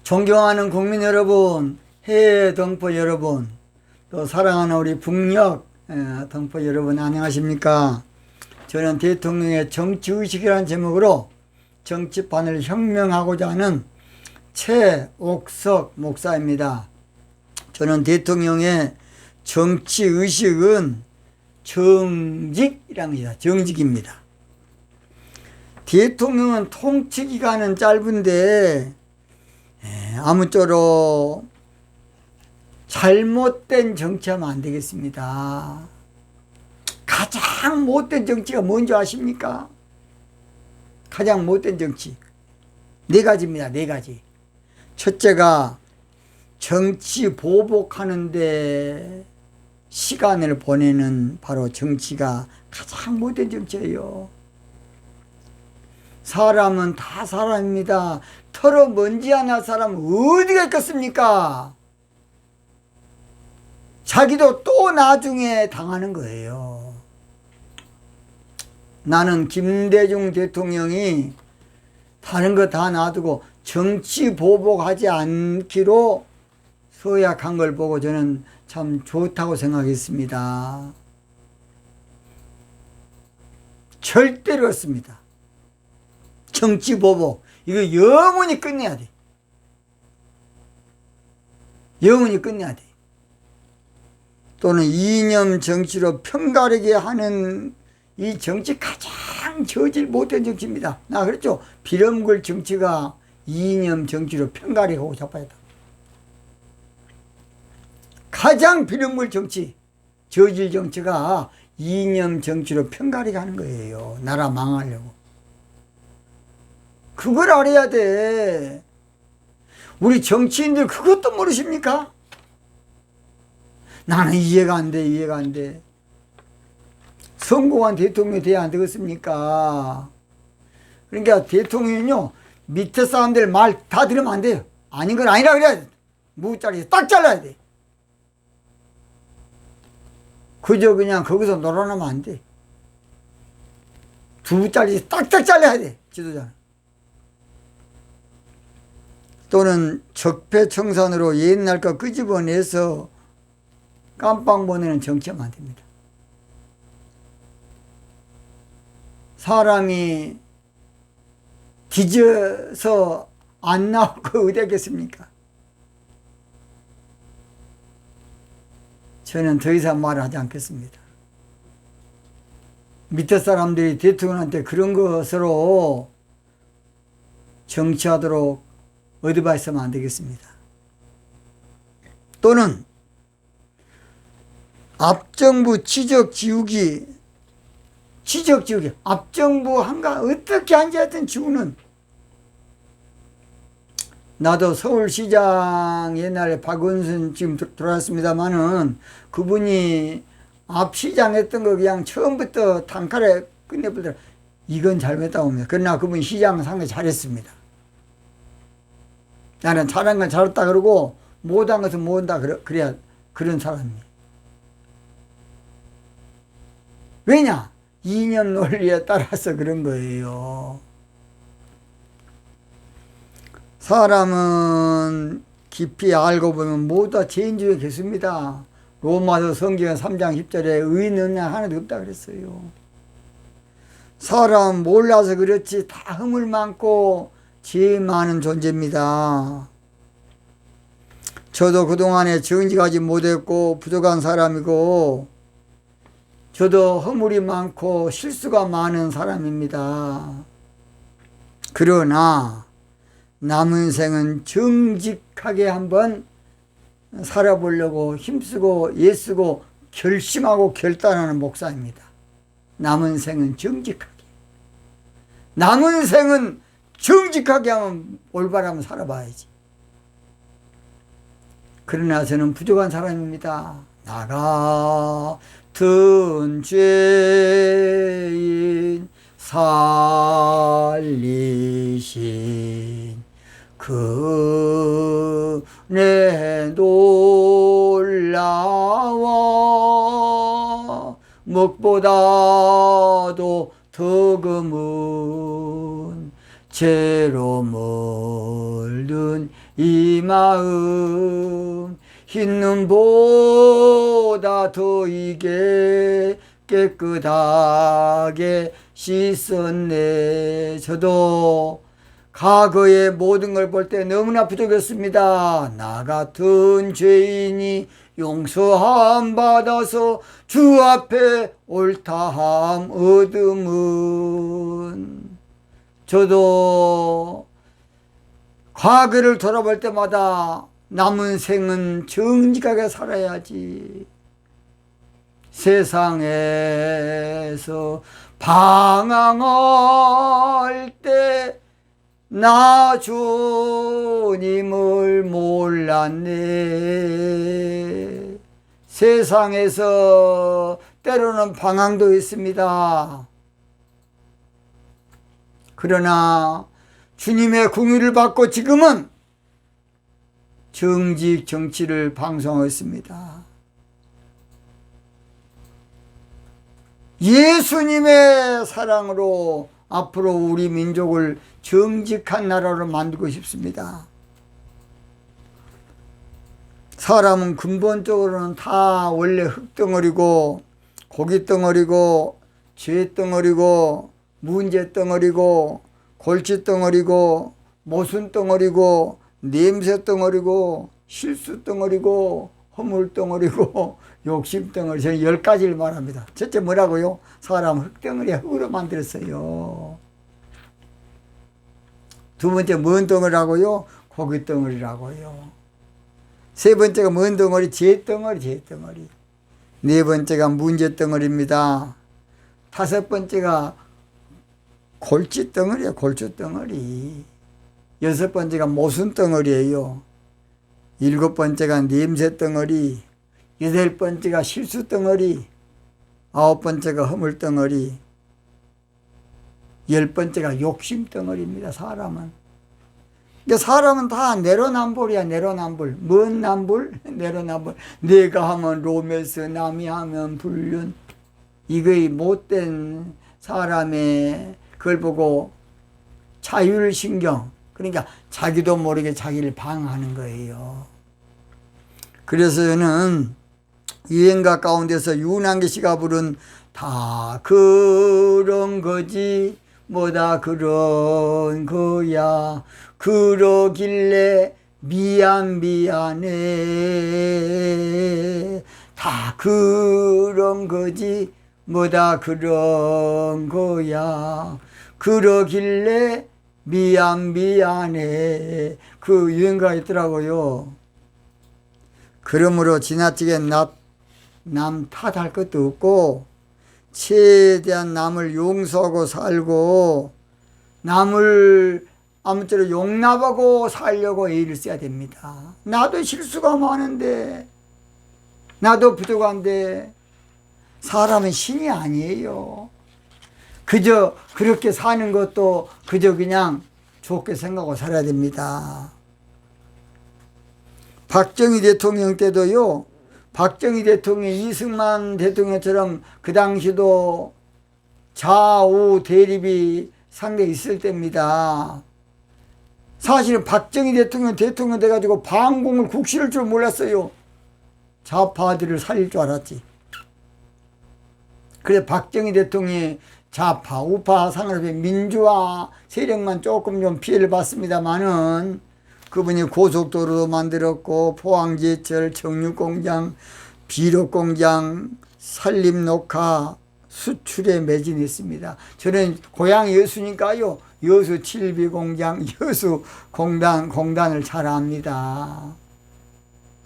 존경하는 국민 여러분, 해외 동포 여러분, 또 사랑하는 우리 북녘 동포 여러분, 안녕하십니까? 저는 대통령의 정치의식이라는 제목으로 정치판을 혁명하고자 하는 최옥석 목사입니다. 저는 대통령의 정치의식은 정직이라는 것이다. 정직입니다. 대통령은 통치기간은 짧은데 아무쪼록 잘못된 정치하면 안 되겠습니다. 가장 못된 정치가 뭔지 아십니까? 가장 못된 정치 네 가지입니다. 네 가지. 첫째가 정치 보복하는데 시간을 보내는 바로 정치가 가장 못된 정치예요. 사람은 다 사람입니다. 털어 먼지 하나 사람은 어디가 있겠습니까? 자기도 또 나중에 당하는 거예요. 나는 김대중 대통령이 다른 거 다 놔두고 정치 보복하지 않기로 서약한 걸 보고 저는 참 좋다고 생각했습니다. 절대로 그렇습니다. 정치 보복 이거 영원히 끝내야 돼. 영원히 끝내야 돼. 또는 이념 정치로 편가르게 하는 이 정치 가장 저질 못된 정치입니다. 나 그랬죠. 비름글 정치가 이념 정치로 편가르게 하고 자빠졌다. 가장 비름글 정치, 저질 정치가 이념 정치로 편가르게 하는 거예요. 나라 망하려고. 그걸 알아야 돼. 우리 정치인들 그것도 모르십니까? 나는 이해가 안 돼. 이해가 안 돼. 성공한 대통령이 돼야 안 되겠습니까? 그러니까 대통령은요, 밑에 사람들 말 다 들으면 안 돼요. 아닌 건 아니라 그래야 돼. 무자리에서 딱 잘라야 돼. 그저 그냥 거기서 놀아나면 안 돼. 두부짜리 딱딱 잘라야 돼. 지도자는. 또는 적폐청산으로 옛날 거 끄집어내서 깜빵 보내는 정치하면 안 됩니다. 사람이 뒤져서 안 나오고 어디 있겠습니까? 저는 더 이상 말하지 않겠습니다. 밑에 사람들이 대통령한테 그런 것으로 정치하도록 어드바이스 하면 안 되겠습니다. 또는 앞정부 지적지우기 앞정부 한가 어떻게 앉아있든 지우는. 나도 서울시장 옛날에 박원순 지금 들어왔습니다마는 그분이 앞시장 했던 거 그냥 처음부터 단칼에 끝내버리더라. 이건 잘못했다고 봅니다. 그러나 그분이 시장 상당히 잘했습니다. 나는 잘한 건 잘했다 그러고 못한 것은 못한다 그래야 그런 사람이에요. 왜냐? 이념 논리에 따라서 그런 거예요. 사람은 깊이 알고 보면 모두 다 죄인 중에 계십니다. 로마서 성경 3장 10절에 의인은 하나도 없다 그랬어요. 사람 몰라서 그렇지 다 허물 많고 죄 많은 존재입니다. 저도 그동안에 정직하지 못했고 부족한 사람이고 저도 허물이 많고 실수가 많은 사람입니다. 그러나 남은 생은 정직하게 한번 살아보려고 힘쓰고 애쓰고 결심하고 결단하는 목사입니다. 남은 생은 정직하게. 남은 생은 정직하게 하면 올바르면 살아봐야지. 그러나 저는 부족한 사람입니다. 나 같은 죄인 살리신 그네 놀라워 먹보다도 더 금은 죄로 물든 이 마음 흰 눈보다 더 이게 깨끗하게 씻었네. 저도 과거의 모든 걸 볼 때 너무나 부족했습니다. 나 같은 죄인이 용서함 받아서 주 앞에 옳다함 얻음은, 저도 과거를 돌아볼 때마다 남은 생은 정직하게 살아야지, 세상에서 방황할 때 나 주님을 몰랐네. 세상에서 때로는 방황도 있습니다. 그러나 주님의 공의를 받고 지금은 정직 정치를 방송했습니다. 예수님의 사랑으로 앞으로 우리 민족을 정직한 나라로 만들고 싶습니다. 사람은 근본적으로는 다 원래 흙덩어리고 고깃덩어리고 죄덩어리고 문제덩어리고 골칫덩어리고 모순덩어리고 냄새덩어리고 실수덩어리고 허물덩어리고 욕심덩어리. 저는 10가지를 말합니다. 첫째 뭐라고요? 사람 흙덩어리에 흙으로 만들었어요. 두 번째 뭔 덩어리라고요? 고깃덩어리라고요. 세 번째가 뭔 덩어리? 죄덩어리, 죄덩어리. 네 번째가 문제덩어리입니다. 다섯 번째가 골칫덩어리야, 골칫덩어리. 여섯 번째가 모순덩어리예요. 일곱 번째가 냄새덩어리. 여덟 번째가 실수덩어리. 아홉 번째가 허물덩어리. 열 번째가 욕심덩어리입니다. 사람은. 사람은 다 내로남불이야. 내로남불. 뭔 남불? 내로남불. 내가 하면 로맨스, 남이 하면 불륜. 이거의 못된 사람의 그걸 보고 자율신경, 그러니까 자기도 모르게 자기를 방어하는 거예요. 그래서 저는 유행가 가운데서 윤한기 씨가 부른 다 그런 거지 뭐다 그런 거야 그러길래 미안해 다 그런 거지 뭐다 그런 거야 그러길래 미안해 그 유행가가 있더라고요. 그러므로 지나치게 남 탓할 것도 없고 최대한 남을 용서하고 살고 남을 아무쪼록 용납하고 살려고 애를 써야 됩니다. 나도 실수가 많은데 나도 부족한데 사람은 신이 아니에요. 그저 그렇게 사는 것도 그저 그냥 좋게 생각하고 살아야 됩니다. 박정희 대통령 때도요, 박정희 대통령이 이승만 대통령처럼 그 당시도 좌우 대립이 상당히 있을 때입니다. 사실은 박정희 대통령 돼가지고 반공을 국시할 줄 몰랐어요. 좌파들을 살릴 줄 알았지. 그래서 박정희 대통령이 좌파, 우파 상관없이 민주화 세력만 조금 좀 피해를 받습니다만은 그분이 고속도로도 만들었고 포항제철, 정육공장, 비료공장, 산림녹화, 수출에 매진했습니다. 저는 고향이 여수니까요. 여수 칠비공장, 여수공단을 잘 압니다.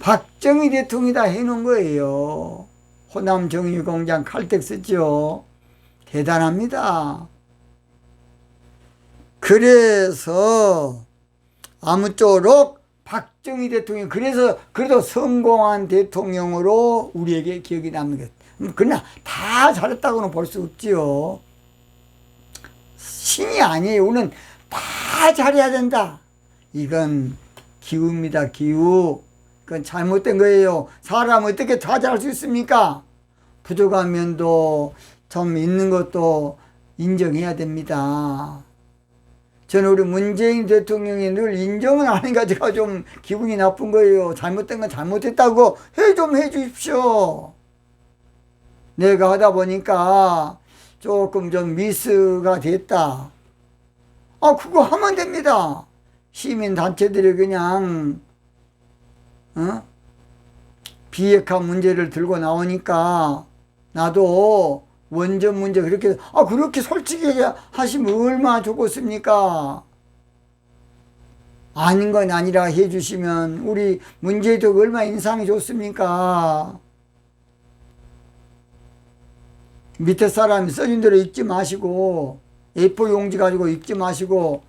박정희 대통령이 다 해놓은 거예요. 호남 정유공장 칼텍 썼죠. 대단합니다. 그래서 아무쪼록 박정희 대통령이 그래도 성공한 대통령으로 우리에게 기억이 남는 것. 그러나 다 잘했다고는 볼 수 없지요. 신이 아니에요. 우리는 다 잘해야 된다. 이건 기우입니다. 기우. 그건 잘못된 거예요. 사람 어떻게 다 잘할 수 있습니까? 부족한 면도 좀 있는 것도 인정해야 됩니다. 저는 우리 문재인 대통령이 늘 인정을 안 하니까 제가 좀 기분이 나쁜 거예요. 잘못된 건 잘못했다고 좀 해주십시오. 내가 하다 보니까 조금 좀 미스가 됐다. 그거 하면 됩니다. 시민단체들이 그냥 비핵화 문제를 들고 나오니까 나도 원전 문제 그렇게 솔직히 하시면 얼마나 좋겠습니까? 아닌 건 아니라 해주시면 우리 문제도 얼마나 인상이 좋습니까? 밑에 사람이 써준 대로 읽지 마시고 A4 용지 가지고 읽지 마시고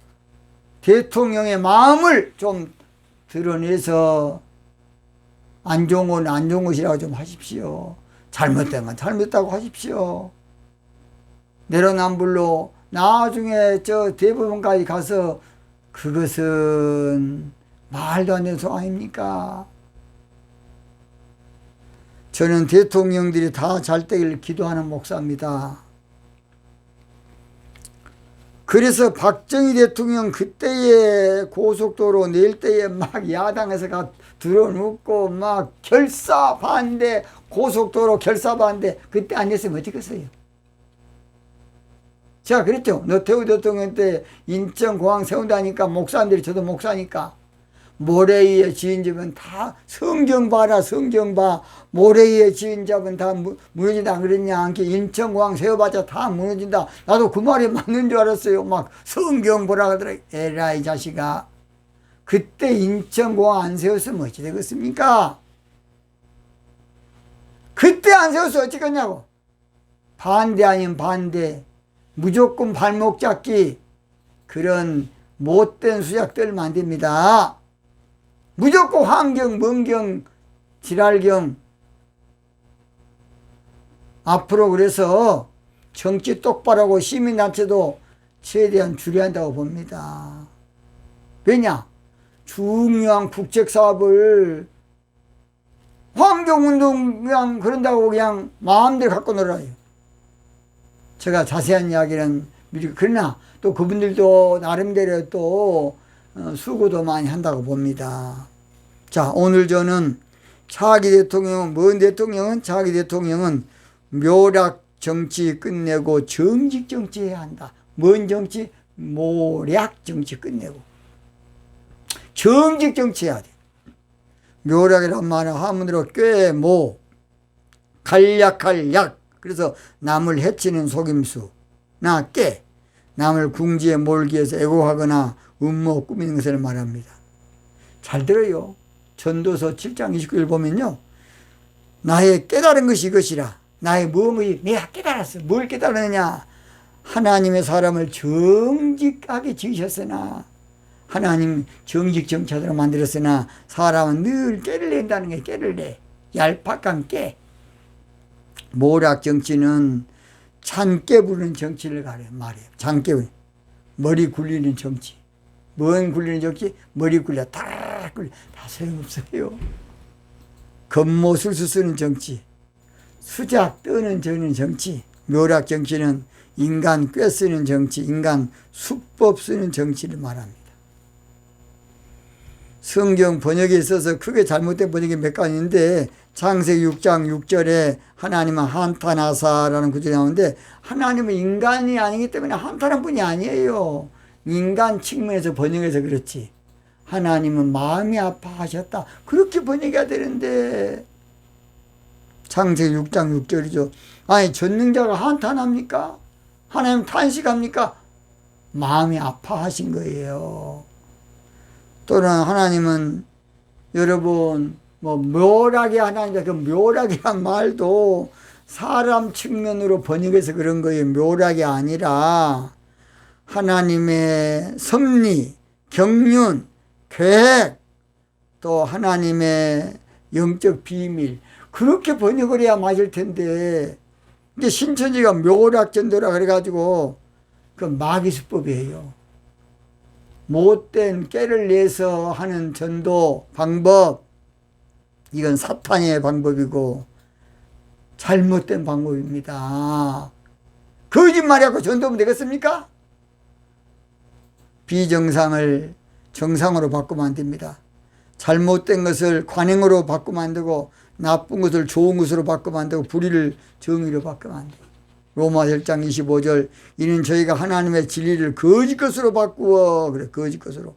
대통령의 마음을 좀 드러내서 안 좋은 건 안 좋은 것이라고 좀 하십시오. 잘못된 건 잘못했다고 하십시오. 내로남불로 나중에 저 대법원까지 가서 그것은 말도 안 되는 소리 아닙니까? 저는 대통령들이 다 잘 되기를 기도하는 목사입니다. 그래서 박정희 대통령 그때의 고속도로 낼 때에 막 야당에서 들어눕고 막 결사 반대, 고속도로 결사 반대, 그때 안 했으면 어쩌겠어요? 제가 그랬죠. 노태우 대통령 때 인천공항 세운다니까 목사님들이, 저도 목사니까 모래 위에 지은 집은 다 성경 봐라, 성경 봐. 모래 위에 지은 집은 다 무너진다 안 그랬냐? 인천공항 세워봤자 다 무너진다. 나도 그 말이 맞는 줄 알았어요. 막 성경 보라 그러더라. 에라이 자식아. 그때 인천공항 안 세웠으면 어찌 되겠습니까? 그때 안 세웠으면 어찌겠냐고. 반대 아닌 반대. 무조건 발목 잡기. 그런 못된 수작 떨면 안 됩니다. 무조건 환경, 먼경, 지랄경. 앞으로 그래서 정치 똑바로 하고 시민단체도 최대한 줄여야 한다고 봅니다. 왜냐? 중요한 국책사업을 환경운동 그냥 그런다고 그냥 마음대로 갖고 놀아요. 제가 자세한 이야기는 미리, 그러나 또 그분들도 나름대로 또 수고도 많이 한다고 봅니다. 자, 오늘 저는 차기 대통령은, 차기 대통령은 묘락 정치 끝내고 정직 정치 해야 한다. 뭔 정치? 모략 정치 끝내고 정직 정치 해야 돼. 묘락이란 말은 한문으로 꾀모, 간략할 약. 그래서 남을 해치는 속임수, 나 깨, 남을 궁지에 몰기 위해서 애고하거나 음모 꾸미는 것을 말합니다. 잘 들어요. 전도서 7장 29절 보면요, 나의 깨달은 것이 이것이라. 나의 무엇이 내가 깨달았어. 뭘 깨달았느냐? 하나님의 사람을 정직하게 지으셨으나, 하나님 정직 정치하도록 만들었으나 사람은 늘 깨를 낸다는 게, 깨를 내. 얄팍한 깨. 모략 정치는 잔깨 부르는 정치를 말해요. 잔깨 부르는, 머리 굴리는 정치. 뭔 굴리는 정치? 머리 굴려. 다 소용없어요. 겉모술수 쓰는 정치. 수작 떠는 저는 정치. 묘락 정치는 인간 꿰 쓰는 정치, 인간 수법 쓰는 정치를 말합니다. 성경 번역에 있어서 크게 잘못된 번역이 몇 가지인데, 창세기 6장 6절에 하나님은 한탄하사라는 구절이 나오는데, 하나님은 인간이 아니기 때문에 한탄한 분이 아니에요. 인간 측면에서 번역해서 그렇지. 하나님은 마음이 아파하셨다. 그렇게 번역해야 되는데, 창세기 6장 6절이죠. 아니, 전능자가 한탄합니까? 하나님 탄식합니까? 마음이 아파하신 거예요. 또는 하나님은, 여러분, 묘락의 하나님이다. 그 묘락이란 말도 사람 측면으로 번역해서 그런 거예요. 묘락이 아니라 하나님의 섭리, 경륜, 계획, 또 하나님의 영적 비밀, 그렇게 번역을 해야 맞을 텐데, 이제 신천지가 묘락전도라 그래가지고 그 마귀수법이에요. 못된 깨를 내서 하는 전도 방법, 이건 사탄의 방법이고 잘못된 방법입니다. 거짓말하고 전도하면 되겠습니까? 비정상을 정상으로 바꾸면 안 됩니다. 잘못된 것을 관행으로 바꾸면 안 되고 나쁜 것을 좋은 것으로 바꾸면 안 되고 불의를 정의로 바꾸면 안 돼요. 로마 1장 25절 이는 저희가 하나님의 진리를 거짓 것으로 바꾸어 그래 거짓 것으로.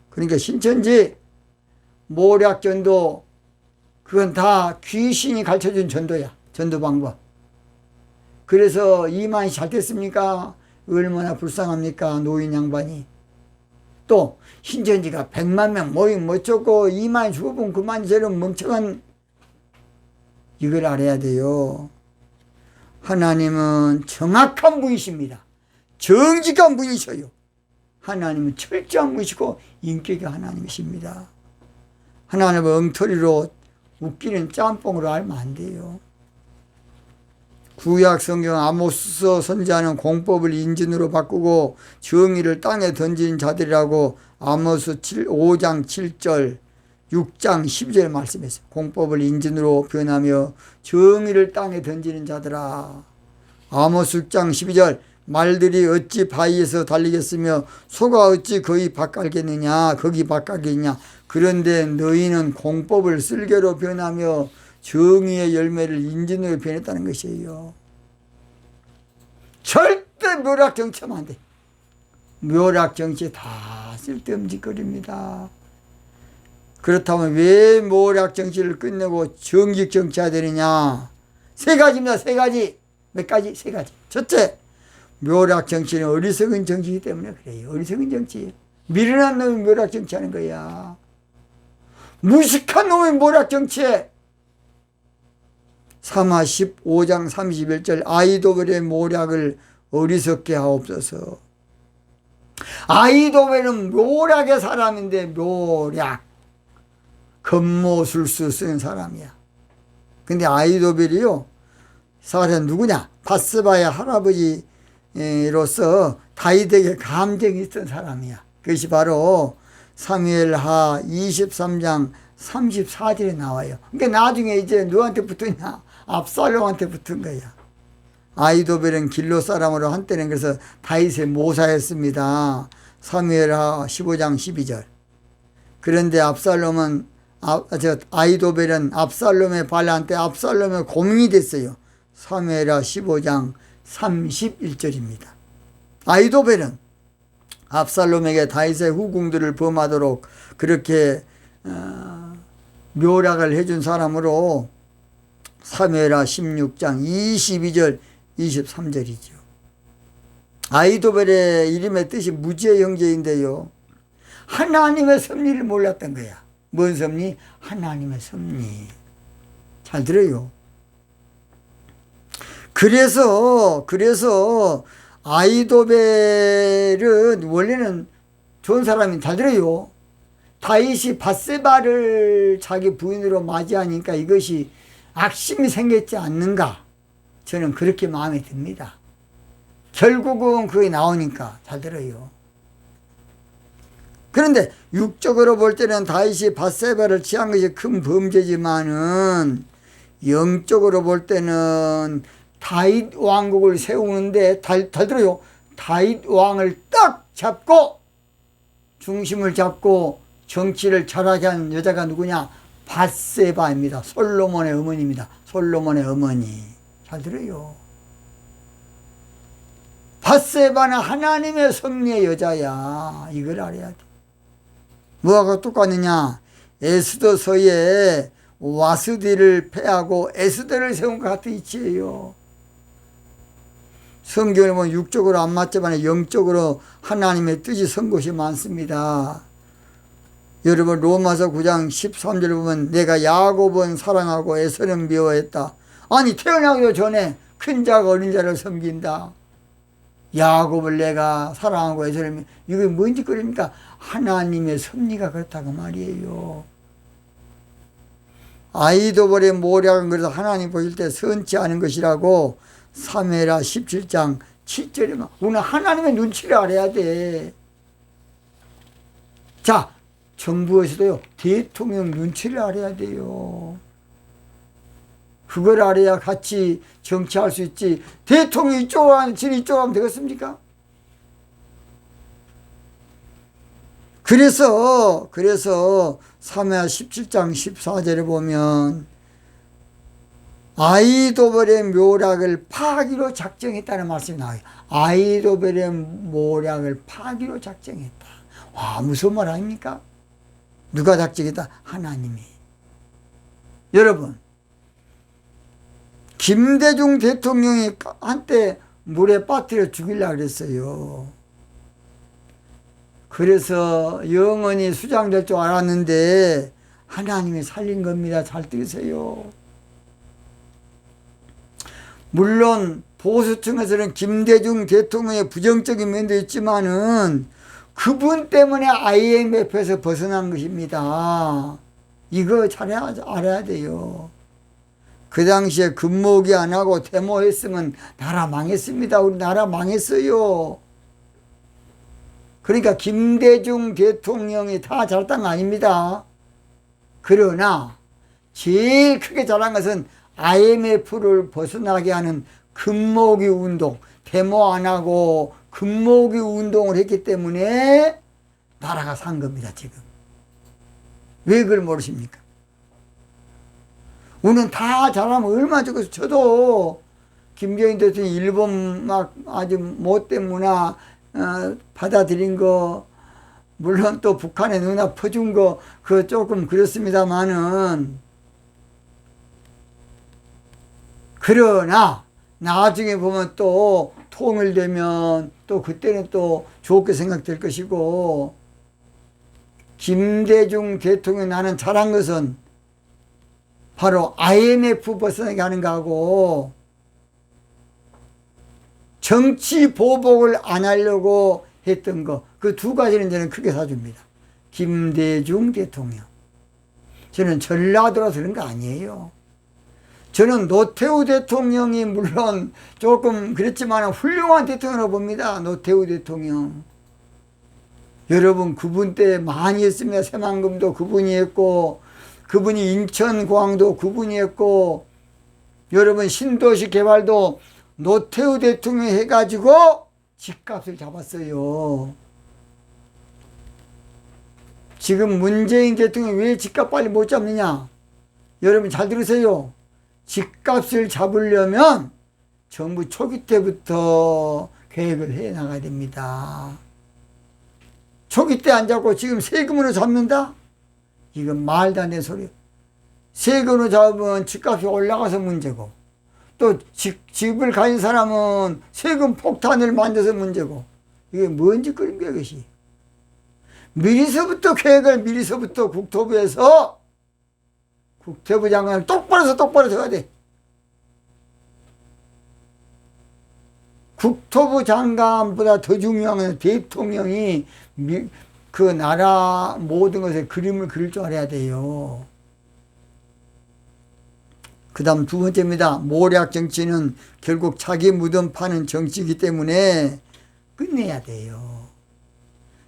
그러니까 신천지 모략전도 그건 다 귀신이 가르쳐준 전도야. 전도 방법. 그래서 이만희 잘 됐습니까? 얼마나 불쌍합니까? 노인 양반이. 또 신천지가 100만 명 모임 못 줬고 이만희 죽어본 그만 저런 멍청한 이걸 알아야 돼요. 하나님은 정확한 분이십니다. 정직한 분이셔요. 하나님은 철저한 분이시고 인격이 하나님이십니다. 하나님은 엉터리로 웃기는 짬뽕으로 알면 안 돼요. 구약 성경 아모스 선지자는 공법을 인진으로 바꾸고 정의를 땅에 던진 자들이라고 아모스 5장 7절 6장 12절 말씀했어요. 공법을 인진으로 변하며 정의를 땅에 던지는 자들아. 아모스 6장 12절 말들이 어찌 바위에서 달리겠으며 소가 어찌 거기 밭갈겠느냐 거기 밭갈겠느냐 그런데 너희는 공법을 쓸개로 변하며 정의의 열매를 인진으로 변했다는 것이에요. 절대 묘락정치하면 안 돼. 묘락정치 다 쓸데없는 짓거리입니다. 그렇다면 왜 묘락정치를 끝내고 정직정치해야 되느냐? 세 가지입니다. 세 가지. 몇 가지? 세 가지. 첫째, 묘락정치는 어리석은 정치이기 때문에 그래요. 어리석은 정치. 미련한 놈이 묘락정치하는 거야. 무식한 놈이 묘락정치해. 사마 15장 31절 아이도벨의 모략을 어리석게 하옵소서. 아이도벨은 묘략의 사람인데 묘략 겉모술수 쓰는 사람이야. 근데 아이도벨이요 사실은 누구냐? 바스바의 할아버지로서 다윗에게 감정이 있던 사람이야. 그것이 바로 사무엘하 23장 34절에 나와요. 그러니까 나중에 이제 누구한테 붙었냐? 압살롬한테 붙은 거야. 아이도벨은 길로 사람으로 한때는 그래서 다윗의 모사였습니다. 사무엘하 15장 12절. 그런데 아이도벨은 압살롬의 반란때 압살롬의 고민이 됐어요. 사무엘하 15장 31절입니다. 아이도벨은 압살롬에게 다윗의 후궁들을 범하도록 그렇게 묘락을 해준 사람으로 사무엘하 16장 22절 23절이죠. 아이도벨의 이름의 뜻이 무지의 형제인데요. 하나님의 섭리를 몰랐던 거야. 뭔 섭리? 하나님의 섭리. 잘 들어요. 그래서 아이도벨은 원래는 좋은 사람이 잘 들어요. 다윗이 밧세바를 자기 부인으로 맞이하니까 이것이 악심이 생겼지 않는가? 저는 그렇게 마음에 듭니다. 결국은 그게 나오니까 잘 들어요. 그런데 육적으로 볼 때는 다윗이 밧세바를 취한 것이 큰 범죄지만은 영적으로 볼 때는 다윗 왕국을 세우는데 잘 들어요. 다윗 왕을 딱 잡고 중심을 잡고 정치를 잘하게 한 여자가 누구냐? 밧세바입니다. 솔로몬의 어머니입니다. 솔로몬의 어머니. 잘 들어요. 밧세바는 하나님의 섭리의 여자야. 이걸 알아야 돼. 뭐하고 똑같느냐? 에스더서에 와스디를 패하고 에스더를 세운 것 같은 이치예요. 성경을 보면 육적으로 안 맞지만 영적으로 하나님의 뜻이 선 곳이 많습니다. 여러분 로마서 9장 13절 보면 내가 야곱은 사랑하고 에서는 미워했다. 아니 태어나기도 전에 큰 자가 어린 자를 섬긴다. 야곱을 내가 사랑하고 에서는 이게 뭔 짓거리입니까? 하나님의 섭리가 그렇다고 말이에요. 아이도벨의 모략은 그래서 하나님 보실 때 선치 않은 것이라고 사무엘하 17장 7절에 오늘 하나님의 눈치를 알아야 돼. 자, 정부에서도요 대통령 눈치를 알아야 돼요. 그걸 알아야 같이 정치할 수 있지. 대통령이 이쪽으로 하면 지는 이쪽으로 하면 되겠습니까? 그래서 사무엘 17장 14절에 보면 아히도벨의 묘략을 파기로 작정했다는 말씀이 나와요. 아히도벨의 묘략을 파기로 작정했다. 와, 무서운 말 아닙니까? 누가 작정했다? 하나님이. 여러분, 김대중 대통령이 한때 물에 빠뜨려 죽이려고 그랬어요. 그래서 영원히 수장될 줄 알았는데 하나님이 살린 겁니다. 잘 들으세요. 물론 보수층에서는 김대중 대통령의 부정적인 면도 있지만은 그분 때문에 IMF에서 벗어난 것입니다. 이거 잘 알아야 돼요. 그 당시에 금모기 안 하고 데모했으면 나라 망했습니다. 우리 나라 망했어요. 그러니까 김대중 대통령이 다 잘했던 거 아닙니다. 그러나 제일 크게 잘한 것은 IMF를 벗어나게 하는 금모기 운동, 데모 안 하고 금모기 운동을 했기 때문에 나라가 산 겁니다, 지금. 왜 그걸 모르십니까? 우리는 다 잘하면 얼마나 좋겠어요. 저도 김정인 대통령이 일본 막 아주 못된 문화 받아들인 거, 물론 또 북한에 누나 퍼준 거, 그거 조금 그렇습니다만은, 그러나 나중에 보면 또 통일되면 또 그때는 또 좋게 생각될 것이고, 김대중 대통령 나는 잘한 것은 바로 IMF 벗어나게 하는 거하고 정치 보복을 안 하려고 했던 거, 그 두 가지는 저는 크게 사줍니다. 김대중 대통령. 저는 전라도라서 그런 거 아니에요. 저는 노태우 대통령이 물론 조금 그랬지만 훌륭한 대통령으로 봅니다. 노태우 대통령. 여러분, 그분 때 많이 했습니다. 새만금도 그분이 했고, 그분이 인천공항도 그분이 했고, 여러분 신도시 개발도 노태우 대통령이 해가지고 집값을 잡았어요. 지금 문재인 대통령이 왜 집값 빨리 못 잡느냐? 여러분 잘 들으세요. 집값을 잡으려면 정부 초기 때부터 계획을 해 나가야 됩니다. 초기 때 안 잡고 지금 세금으로 잡는다? 이건 말도 안 되는 소리예요. 세금으로 잡으면 집값이 올라가서 문제고, 또 집을 가진 사람은 세금 폭탄을 만들어서 문제고, 이게 뭔 짓거리인 거야, 이것이. 미리서부터 국토부에서 국토부 장관을 똑바로 서야 돼. 국토부 장관보다 더 중요한 건 대통령이 그 나라 모든 것에 그림을 그릴 줄 알아야 돼요. 그 다음 두 번째입니다. 모략 정치는 결국 자기 무덤 파는 정치이기 때문에 끝내야 돼요.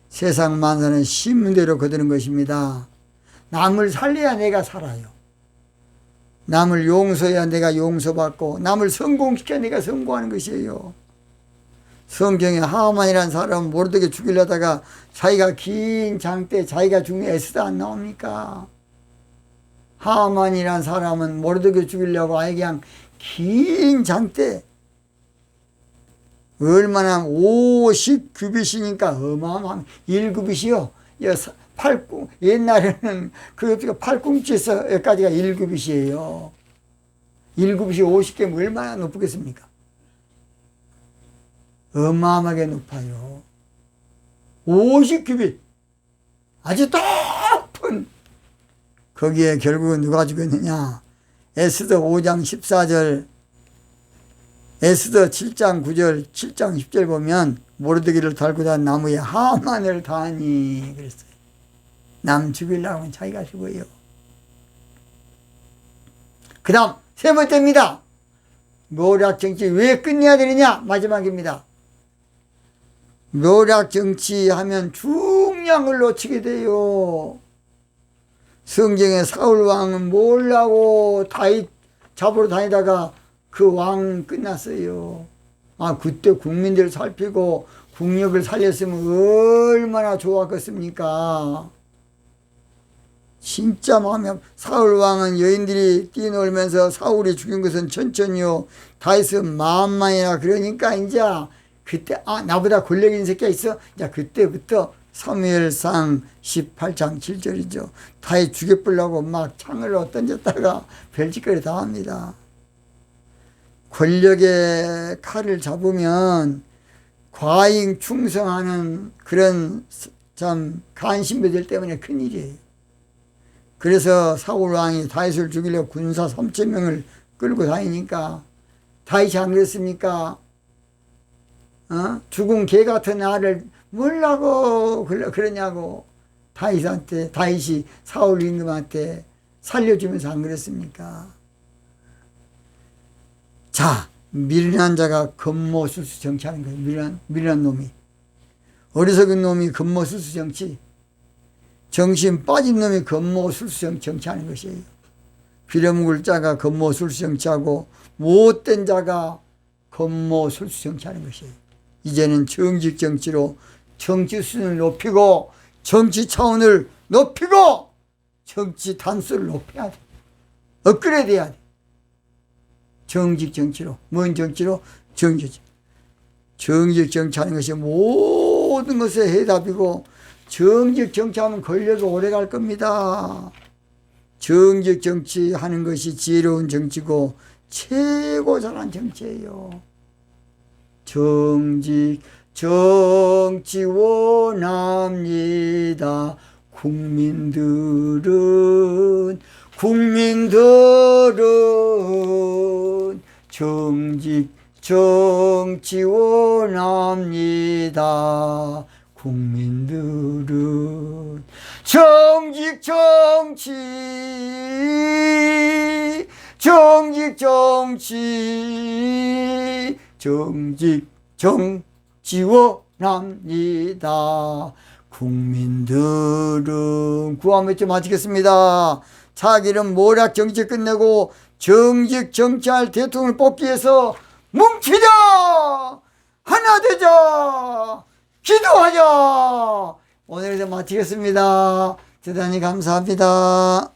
세상 만사는 신문대로 거두는 것입니다. 남을 살려야 내가 살아요. 남을 용서해야 내가 용서받고, 남을 성공시켜야 내가 성공하는 것이에요. 성경에 하만이라는 사람은 모르게 죽이려다가 자기가 긴 장 때 자기가 죽는 애쓰다 안 나옵니까? 하만이라는 사람은 모르게 죽이려고 아예 그냥 긴 장 때 얼마나 50규빗이니까 어마어마한 1규빗이요. 옛날에는 그 팔꿈치에서 여기까지가 1규빗이에요. 1규빗이 50개면 얼마나 높겠습니까? 어마어마하게 높아요. 50규빗. 아주 높은. 거기에 결국은 누가 죽였느냐? 에스더 5장 14절, 에스더 7장 9절, 7장 10절 보면 모르드기를 달고 단 나무에 하만을 다하니 그랬어요. 남 죽이려고 하면 자기가 죽어요. 그 다음 세 번째입니다. 묘략 정치 왜 끝내야 되느냐? 마지막입니다. 묘략 정치 하면 중요한 걸 놓치게 돼요. 성경에 사울 왕은 몰라고 다윗 잡으러 다니다가 그 왕 끝났어요. 그때 국민들 살피고 국력을 살렸으면 얼마나 좋았겠습니까? 진짜 마음이 사울 왕은 여인들이 뛰놀면서 사울이 죽인 것은 천천히요 다윗은 만만이라 그러니까 이제 그때 나보다 권력 있는 새끼가 있어? 이제 그때부터 사무엘상 18장 7절이죠. 다윗 죽여보려고 막 창으로 던졌다가 별짓거리 다 합니다. 권력의 칼을 잡으면 과잉 충성하는 그런 참 간신배들 때문에 큰일이에요. 그래서 사울 왕이 다윗을 죽이려고 군사 3,000명을 끌고 다니니까 다윗이 안 그랬습니까? 죽은 개 같은 아를 뭐라고 그러냐고 다윗이 사울 임금한테 살려주면서 안 그랬습니까? 자, 미련한 자가 겉모술수 정치하는 거예요. 미련한 놈이. 어리석은 놈이 겉모술수 정치. 정신 빠진 놈이 겉모술수 정치하는 것이에요. 빌어먹을 자가 겉모술수 정치하고 못된 자가 겉모술수 정치하는 것이에요. 이제는 정직 정치로 정치 수준을 높이고 정치 차원을 높이고 정치 단수를 높여야 돼. 업그레이드 해야 돼. 정직 정치로. 뭔 정치로? 정직 정치하는 것이 모든 것의 해답이고 정직 정치하면 권력이 오래 갈 겁니다. 정직 정치하는 것이 지혜로운 정치고 최고 잘한 정치예요. 정직 정치 원합니다. 국민들은 정직 정치 원합니다. 국민들은 정직 정치 정치 원합니다. 국민들은 구한 몇 점 마치겠습니다. 자기는 모략 정치 끝내고 정직 정치할 대통령을 뽑기 위해서 뭉치자, 하나 되자, 기도하자. 오늘도 마치겠습니다. 대단히 감사합니다.